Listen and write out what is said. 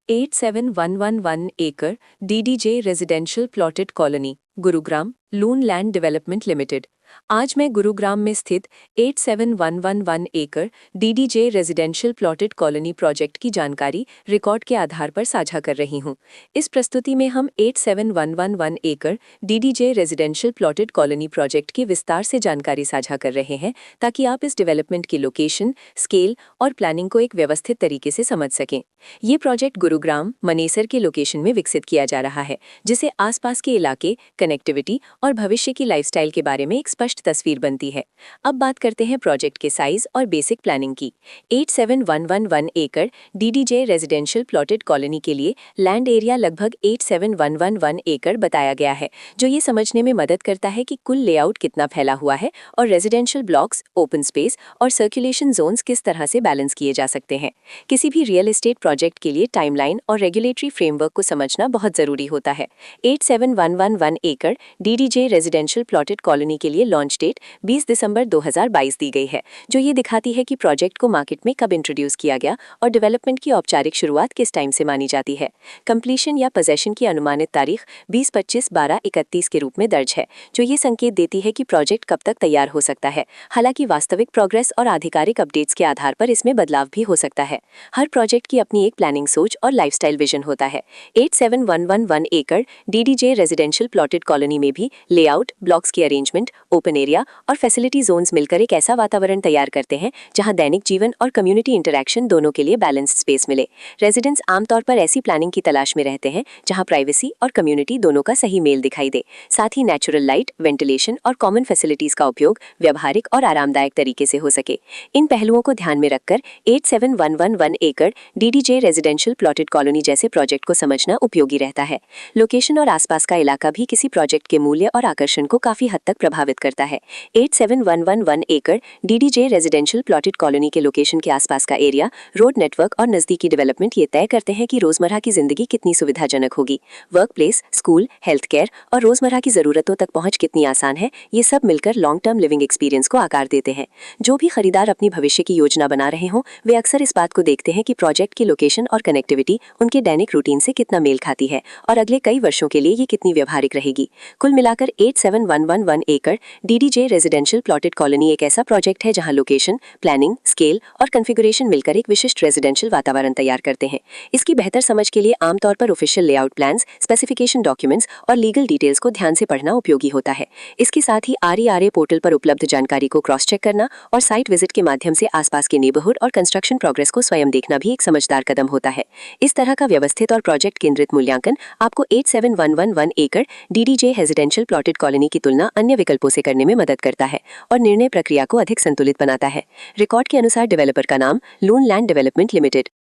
8711 एकड़ डीडीजे residential plotted colony Gurugram लून land development limited. आज मैं गुरुग्राम में स्थित 8711 एकड़ डीडीजे रेजिडेंशियल प्लॉटेड कॉलोनी प्रोजेक्ट की जानकारी रिकॉर्ड के आधार पर साझा कर रही हूं। इस प्रस्तुति में हम 8711 एकड़ डीडीजे रेजिडेंशियल प्लॉटेड कॉलोनी प्रोजेक्ट की विस्तार से जानकारी साझा कर रहे हैं ताकि आप इस डेवलपमेंट की लोकेशन, स्केल और प्लानिंग को एक व्यवस्थित तरीके से समझ सकें। ये प्रोजेक्ट गुरुग्राम मनेसर के लोकेशन में विकसित किया जा रहा है, जिसे आसपास के इलाके, कनेक्टिविटी और भविष्य की लाइफस्टाइल के बारे में एक स्पष्ट तस्वीर बनती है। अब बात करते हैं प्रोजेक्ट के साइज और बेसिक प्लानिंग की। 8711 एकड़ डीडीजे रेजिडेंशियल प्लॉटेड कॉलोनी के लिए लैंड एरिया लगभग 8711 एकड़ बताया गया है, जो ये समझने में मदद करता है कि कुल लेआउट कितना फैला हुआ है और रेजिडेंशियल ब्लॉक्स, ओपन स्पेस और सर्कुलेशन जोन्स किस तरह से बैलेंस किए जा सकते हैं। किसी भी रियल एस्टेट प्रोजेक्ट के लिए टाइमलाइन और रेगुलेटरी फ्रेमवर्क को समझना बहुत जरूरी होता है। 8711 एकड़ डीडीजे रेजिडेंशियल प्लॉटेड कॉलोनी के लिए लॉन्च डेट 20 दिसंबर 2022 दी गई है, जो ये दिखाती है कि प्रोजेक्ट को मार्केट में कब इंट्रोड्यूस किया गया और डेवलपमेंट की औपचारिक शुरुआत किस टाइम से मानी जाती है। कंप्लीशन या पोजेशन की अनुमानित तारीख 20-25-12-31 के रूप में दर्ज है, जो ये संकेत देती है कि प्रोजेक्ट कब तक तैयार हो सकता है। हालांकि वास्तविक प्रोग्रेस और आधिकारिक अपडेट्स के आधार पर इसमें बदलाव भी हो सकता है। हर प्रोजेक्ट की अपनी एक प्लानिंग सोच और लाइफस्टाइल विजन होता है। 8711 एकड़ डीडीजे रेजिडेंशियल प्लॉटेड कॉलोनी में भी लेआउट, ब्लॉक्स की अरेंजमेंट, ओपन एरिया और फैसिलिटी जोन्स मिलकर एक ऐसा वातावरण तैयार करते हैं जहां दैनिक जीवन और कम्युनिटी इंटरैक्शन दोनों के लिए बैलेंस्ड स्पेस मिले। रेजिडेंट्स आमतौर पर ऐसी प्लानिंग की तलाश में रहते हैं जहां प्राइवेसी और कम्युनिटी दोनों का सही मेल दिखाई दे। साथ ही नेचुरल लाइट, वेंटिलेशन और कॉमन फैसिलिटीज का उपयोग व्यावहारिक और आरामदायक तरीके से हो सके। इन पहलुओं को ध्यान में रखकर 8711 एकड़ डीडीजे रेजिडेंशियल प्लॉटेड कॉलोनी जैसे प्रोजेक्ट को समझना उपयोगी रहता है। लोकेशन और आसपास का इलाका भी किसी प्रोजेक्ट के मूल्य और आकर्षण को काफी हद तक प्रभावित करता है। 8711 एकड़ डीडीजे रेजिडेंशियल प्लॉटेड कॉलोनी के लोकेशन के आसपास का एरिया, रोड नेटवर्क और नजदीकी डेवलपमेंट ये तय करते हैं कि रोजमर्रा की जिंदगी कितनी सुविधाजनक होगी। Work place, school, health care और रोजमर्रा की जरूरतों तक पहुंच कितनी आसान है, ये सब मिलकर लॉन्ग टर्म लिविंग एक्सपीरियंस को आकार देते हैं। जो भी खरीदार अपनी भविष्य की योजना बना रहे हों, वे अक्सर इस बात को देखते हैं कि प्रोजेक्ट की लोकेशन और कनेक्टिविटी उनके दैनिक रूटीन से कितना मेल खाती है और अगले कई वर्षों के लिए ये कितनी व्यवहारिक रहेगी। कुल मिलाकर 8711 एकड़ डीडीजे रेजिडेंशियल प्लॉटेड कॉलोनी एक ऐसा प्रोजेक्ट है जहां लोकेशन, प्लानिंग, स्केल और कॉन्फ़िगरेशन मिलकर एक विशिष्ट रेजिडेंशियल वातावरण तैयार करते हैं। इसकी बेहतर समझ के लिए आमतौर पर official layout plans, specification documents और लीगल डिटेल्स को ध्यान से पढ़ना उपयोगी होता है। इसके साथ ही RERA पोर्टल पर उपलब्ध जानकारी को क्रॉस चेक करना और साइट विजिट के माध्यम से आसपास के नेबरहुड और कंस्ट्रक्शन प्रोग्रेस को स्वयं देखना भी एक समझदार कदम होता है। इस तरह का व्यवस्थित और प्रोजेक्ट केंद्रित मूल्यांकन आपको 8711 एकड़ डीडीजे रेजिडेंशियल प्लॉटेड कॉलोनी की तुलना अन्य विकल्पों से करने में मदद करता है और निर्णय प्रक्रिया को अधिक संतुलित बनाता है। रिकॉर्ड के अनुसार डेवलपर का नाम लून लैंड डेवलपमेंट लिमिटेड।